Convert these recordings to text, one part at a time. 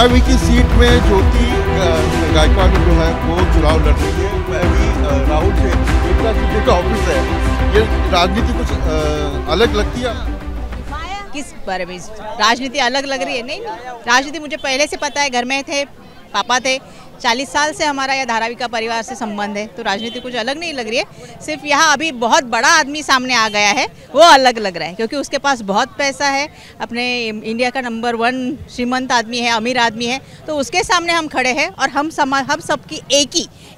धारावी की सीट में ज्योति गायकवाड़ जो है वो चुनाव लड़ रही है। मैं भी राहुल से एकनाथ शिंदे का ऑफिस है, ये राजनीति कुछ अलग लगती है? किस बारे में राजनीति अलग लग रही है? नहीं, राजनीति मुझे पहले से पता है, घर में थे, पापा थे, 40 साल से हमारा यह धारावी का परिवार से संबंध है, तो राजनीति कुछ अलग नहीं लग रही है। सिर्फ यहाँ अभी बहुत बड़ा आदमी सामने आ गया है, वो अलग लग रहा है, क्योंकि उसके पास बहुत पैसा है, अपने इंडिया का नंबर 1 श्रीमंत आदमी है, अमीर आदमी है, तो उसके सामने हम खड़े हैं और हम सबकी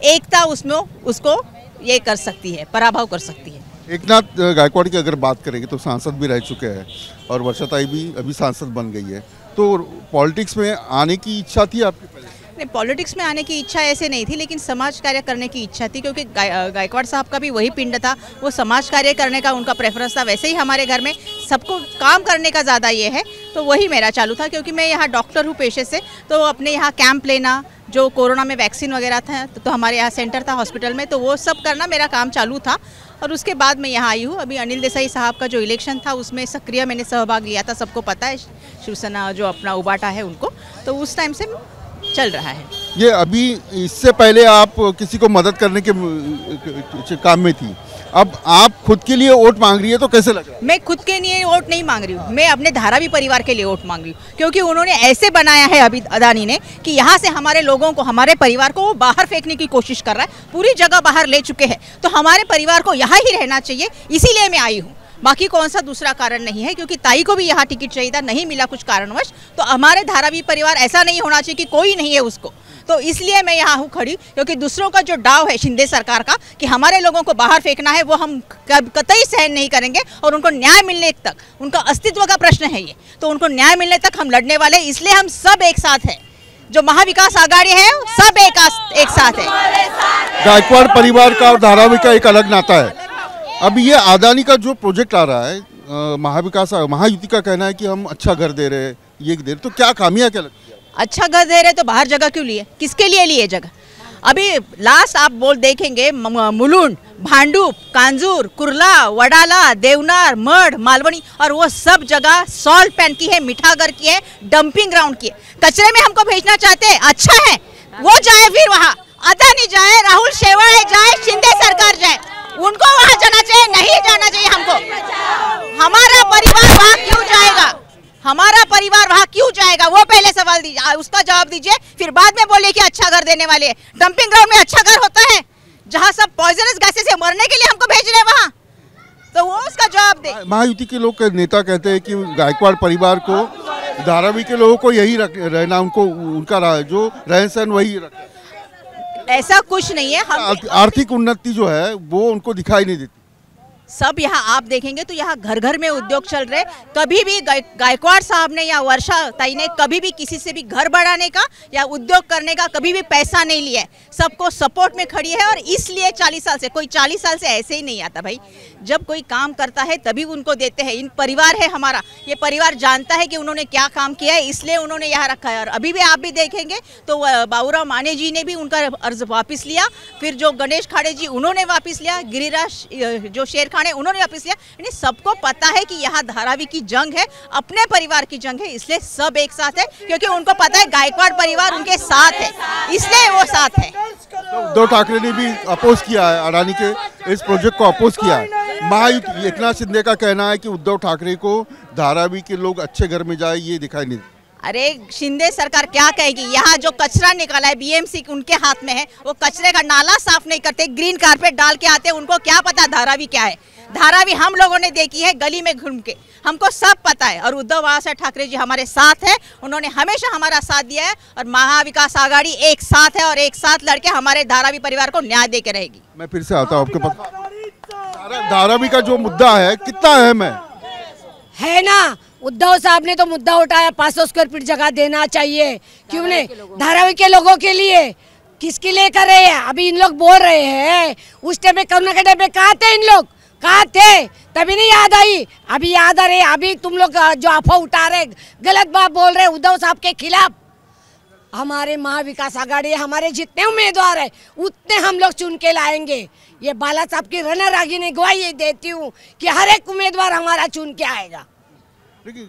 एकता उसमें उसको ये कर सकती है, पराभव कर सकती है। एकनाथ गायकवाड़ की अगर बात करेंगे तो सांसद भी रह चुके हैं और वर्षाताई भी अभी सांसद बन गई है, तो पॉलिटिक्स में आने की इच्छा थी आपकी? नहीं, पॉलिटिक्स में आने की इच्छा ऐसे नहीं थी, लेकिन समाज कार्य करने की इच्छा थी, क्योंकि गायकवाड़ साहब का भी वही पिंड था, वो समाज कार्य करने का उनका प्रेफरेंस था। वैसे ही हमारे घर में सबको काम करने का ज़्यादा ये है, तो वही मेरा चालू था, क्योंकि मैं यहाँ डॉक्टर हूँ पेशे से, तो अपने यहाँ कैंप लेना, जो कोरोना में वैक्सीन वगैरह था, तो हमारे यहाँ सेंटर था हॉस्पिटल में, तो वो सब करना मेरा काम चालू था। और उसके बाद मैं यहाँ आई हूँ। अभी अनिल देसाई साहब का जो इलेक्शन था उसमें सक्रिय मैंने सहभाग लिया था, सबको पता है, शिवसेना जो अपना उबाटा है उनको, तो उस टाइम से चल रहा है ये। अभी इससे पहले आप किसी को मदद करने के काम में थी, अब आप खुद के लिए वोट मांग रही है, तो कैसे लग रहा है? मैं खुद के लिए वोट नहीं मांग रही हूँ, मैं अपने धारावी परिवार के लिए वोट मांग रही हूँ, क्योंकि उन्होंने ऐसे बनाया है अभी अदानी ने कि यहाँ से हमारे लोगों को, हमारे परिवार को वो बाहर फेंकने की कोशिश कर रहा है, पूरी जगह बाहर ले चुके हैं, तो हमारे परिवार को यहाँ ही रहना चाहिए, इसीलिए मैं आई हूँ। बाकी कौन सा दूसरा कारण नहीं है, क्योंकि ताई को भी यहाँ टिकट चाहिए था, नहीं मिला कुछ कारणवश, तो हमारे धारावी परिवार ऐसा नहीं होना चाहिए कि कोई नहीं है उसको, तो इसलिए मैं यहाँ हूँ खड़ी, क्योंकि दूसरों का जो डाव है शिंदे सरकार का कि हमारे लोगों को बाहर फेंकना है, वो हम कतई सहन नहीं करेंगे, और उनको न्याय मिलने तक, उनका अस्तित्व का प्रश्न है ये, तो उनको न्याय मिलने तक हम लड़ने वाले, इसलिए हम सब एक साथ हैं, जो महाविकास आघाड़ी है सब एक साथ है। गायकवाड़ परिवार का और धारावी का एक अलग नाता है। अब ये अदानी का जो प्रोजेक्ट आ रहा है, महायुति का कहना है कि हम अच्छा घर दे रहे हैं, ये दे रहे, तो क्या खामियां क्या लगती है? अच्छा घर दे रहे तो बाहर जगह क्यों लिए, किसके लिए लिए जगह? अभी लास्ट आप देखेंगे मुलुंड, भांडुप, कांजूर, कुर्ला, वडाला, देवनार, मढ़, मालवनी, और वो सब जगह सॉल्ट पैन की है, मिठागर की है, डंपिंग ग्राउंड की है। कचरे में हमको भेजना चाहते हैं, अच्छा है वो जाए, फिर वहाँ अदानी जाए, राहुल शेवाड़े जाए, शिंदे सरकार जाए, उनको वहाँ जाना चाहिए, नहीं जाना चाहिए हमको। हमारा परिवार वहाँ क्यों जाएगा, हमारा परिवार वहाँ क्यों जाएगा, वो पहले सवाल दीजिए, उसका जवाब दीजिए, फिर बाद में बोलिए कि अच्छा घर देने वाले हैं। डंपिंग ग्राउंड में अच्छा घर होता है, जहाँ सब पॉइजनस गैसेस से मरने के लिए हमको भेज रहे हैं वहाँ, तो वो उसका जवाब दे। महायुति के लोग नेता कहते हैं कि गायकवाड़ परिवार को, धारावी के लोगों को यही रहना, उनको उनका जो रहन सहन वही रखना। ऐसा कुछ नहीं है, आर्थिक उन्नति जो है वो उनको दिखाई नहीं देती। सब यहाँ आप देखेंगे तो यहाँ घर घर में उद्योग चल रहे। कभी भी गायकवाड़ साहब ने या वर्षा ताई ने कभी भी किसी से भी घर बढ़ाने का या उद्योग करने का कभी भी पैसा नहीं लिया है, सबको सपोर्ट में खड़ी है। और इसलिए 40 साल से, कोई 40 साल से ऐसे ही नहीं आता भाई, जब कोई काम करता है तभी उनको देते हैं। इन परिवार है हमारा, ये परिवार जानता है कि उन्होंने क्या काम किया है, इसलिए उन्होंने यहाँ रखा है। और अभी भी आप भी देखेंगे तो बाबूराव माने जी ने भी उनका अर्ज वापस लिया, फिर जो गणेश खाड़े जी उन्होंने वापस लिया, गिरिराज जो शेर खान उन्होंने वापस लिया। यानी सबको पता है कि यहाँ धारावी की जंग है, अपने परिवार की जंग है, इसलिए सब एक साथ है, क्योंकि उनको पता है गायकवाड़ परिवार उनके साथ है, इसलिए वो साथ है। उद्धव ठाकरे ने भी अपोज किया है, अडानी के इस प्रोजेक्ट को अपोज किया है। महायुति एकनाथ शिंदे का कहना है कि उद्धव ठाकरे को धारावी के लोग अच्छे घर में जाए, ये दिखाई नहीं। अरे शिंदे सरकार क्या कहेगी, यहाँ जो कचरा निकाला है बीएमसी उनके हाथ में है, वो कचरे का नाला साफ नहीं करते, ग्रीन कारपेट डाल के आते, उनको क्या पता धारावी क्या है। धारावी हम लोगों ने देखी है गली में घूम के, हमको सब पता है। और उद्धव ठाकरे जी हमारे साथ है, उन्होंने हमेशा हमारा साथ दिया है, और महाविकास आघाड़ी एक साथ है और एक साथ लड़के हमारे धारावी परिवार को न्याय दे के रहेगी। मैं फिर से आता हूँ आपके पास, धारावी का जो मुद्दा है कितना अहम है ना। उद्धव साहब ने तो मुद्दा उठाया, 500 स्क्वायर फीट जगह देना चाहिए, क्यों नहीं, धारावी के लोगों के लिए। किसके लिए कर रहे हैं, अभी इन लोग बोल रहे हैं, उस टाइम में करुणा के टाइम में कहाँ थे इन लोग, कहाँ थे, तभी नहीं याद आई, अभी याद आ रहे। अभी तुम लोग जो अफवाह उठा रहे, गलत बात बोल रहे उद्धव साहब के खिलाफ। हमारे महाविकास आघाड़ी, हमारे जितने उम्मीदवार है उतने हम लोग चुन के लाएंगे। ये बाला साहब की रणरागी ने गवाही देती हूँ कि हर एक उम्मीदवार हमारा चुन के आएगा। लेकिन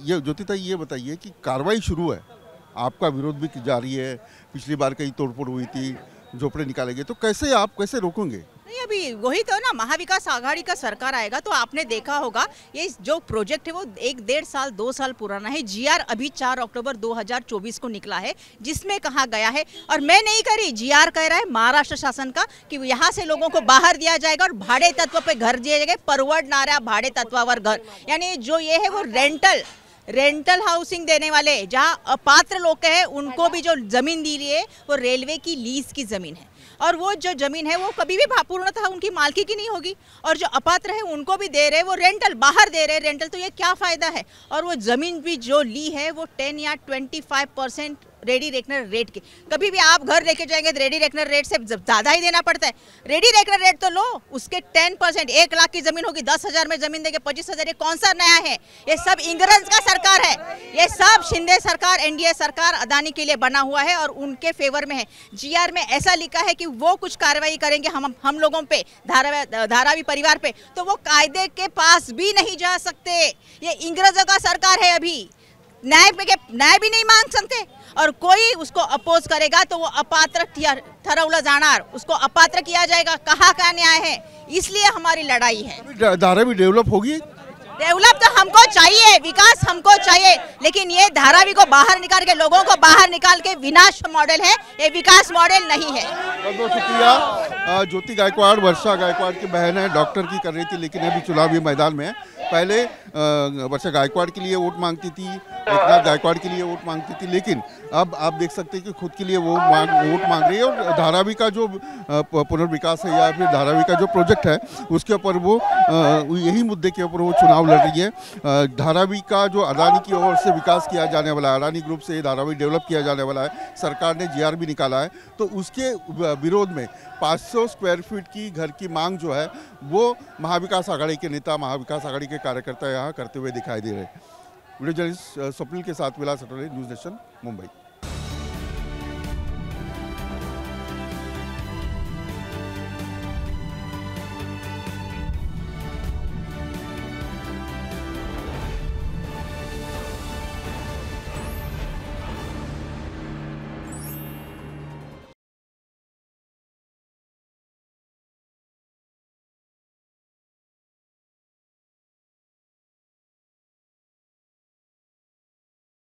ये ज्योतिताई ये बताइए कि कार्रवाई शुरू है, आपका विरोध भी जारी है, पिछली बार कई तोड़फोड़ हुई थी, झोपड़े निकाले गए, तो कैसे रोकोगे? नहीं, अभी वही तो ना, महाविकास आघाड़ी का सरकार आएगा तो आपने देखा होगा ये जो प्रोजेक्ट है वो 1-1.5 साल 2 साल पुराना है। जीआर अभी 4 अक्टूबर 2024 को निकला है, जिसमें कहा गया है, और मैं नहीं करी, जीआर कह रहा है महाराष्ट्र शासन का, कि यहाँ से लोगों को बाहर दिया जाएगा और भाड़े तत्व पे घर दिए जाएंगे, परवडनारा भाड़े तत्वावर घर, यानी जो ये है वो रेंटल हाउसिंग देने वाले, जहाँ अपात्र लोग हैं उनको भी जो जमीन दी रही है वो रेलवे की लीज की जमीन है, और वो जो जमीन है वो कभी भी पूर्णतः उनकी मालकी की नहीं होगी, और जो अपात्र है उनको भी दे रहे, वो रेंटल बाहर दे रहे रेंटल, तो ये क्या फायदा है। और वो जमीन भी जो ली है वो 10 या 25% रेडी रेकनर रेट के, कभी भी आप घर लेके जाएंगे तो रेडी रेकनर रेट से ज़्यादा ही देना पड़ता है। रेडी रेकनर रेट तो लो, उसके 10%, 1 लाख की जमीन होगी 10,000 में जमीन देंगे 25,000, ये कौन सा नया है? ये सब इंग्रज का सरकार है, ये सब शिंदे सरकार, एनडीए सरकार अदानी के लिए बना हुआ है और उनके फेवर में है। जीआर में ऐसा लिखा है कि वो कुछ कार्रवाई करेंगे हम लोगों पे, धारावी परिवार पे, तो वो कायदे के पास भी नहीं जा सकते। ये इंग्रजों का सरकार है, अभी न्याय भी नहीं मांग सकते, और कोई उसको अपोज करेगा तो वो अपात्र ठरवलं जाणार, उसको अपात्र किया जाएगा। कहाँ का न्याय है? इसलिए हमारी लड़ाई है। धारावी डेवलप होगी? डेवलप तो हमको चाहिए, विकास हमको चाहिए, लेकिन ये धारावी को बाहर निकाल के, लोगों को बाहर निकाल के विनाश मॉडल है, ये विकास मॉडल नहीं है। बहुत बहुत शुक्रिया। ज्योति गायकवाड़ वर्षा गायकवाड़ की बहन है, डॉक्टर की कर रही थी, लेकिन अभी चुनावी मैदान में है। पहले वर्षा गायकवाड़ के लिए वोट मांगती थी, एकनाथ गायकवाड़ के लिए वोट मांगती थी, लेकिन अब आप देख सकते हैं कि खुद के लिए वो वोट मांग रही है, और धारावी का जो पुनर्विकास है या फिर धारावी का जो प्रोजेक्ट है उसके ऊपर वो यही मुद्दे के ऊपर वो चुनाव लड़ रही है। धारावी का जो अडानी की ओर से विकास किया जाने वाला है, अडानी ग्रुप से धारावी डेवलप किया जाने वाला है, सरकार ने जीआर भी निकाला है, तो उसके विरोध में 500 स्क्वायर फीट की घर की मांग जो है वो महाविकास आघाड़ी के नेता, महाविकास आघाड़ी के कार्यकर्ता यहाँ करते हुए दिखाई दे रहे हैं। वीडियो जर्नलिस्ट स्वप्निल के साथ विलास अटोले, न्यूज़ नेशन, मुंबई।